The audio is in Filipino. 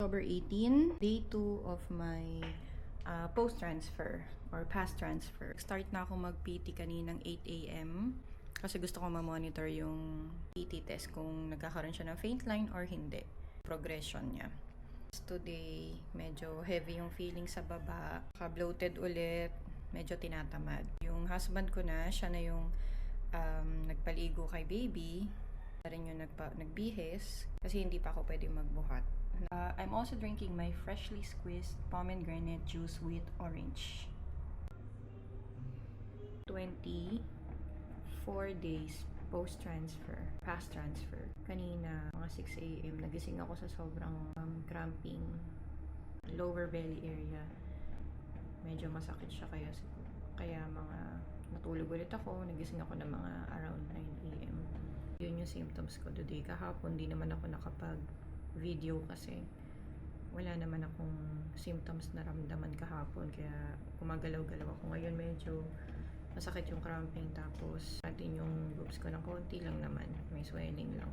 October 18, day 2 of my post-transfer or past transfer. Start na ako mag-PT kaninang 8 AM kasi gusto ko ma-monitor yung PT test kung nagkakaroon siya ng faint line or hindi. Progression niya. Today, medyo heavy yung feeling sa baba. Ka-bloated ulit. Medyo tinatamad. Yung husband ko na, siya na yung nagpaligo kay baby. Na rin yung nagbihis kasi hindi pa ako pwede magbuhat. I'm also drinking my freshly squeezed pomegranate juice with orange. 24 days post-transfer, past transfer. Kanina, mga 6 AM, nagising ako sa sobrang cramping lower belly area. Medyo masakit siya kaya mga natulog ulit ako. Nagising ako ng mga around 9 AM. Yun yung symptoms ko today. Kahapon, di naman ako nakapag-video kasi wala naman akong symptoms na ramdaman kahapon. Kaya gumagalaw-galaw ako. Ngayon medyo masakit yung cramping. Tapos natin yung boobs ko ng konti lang naman. May swelling lang.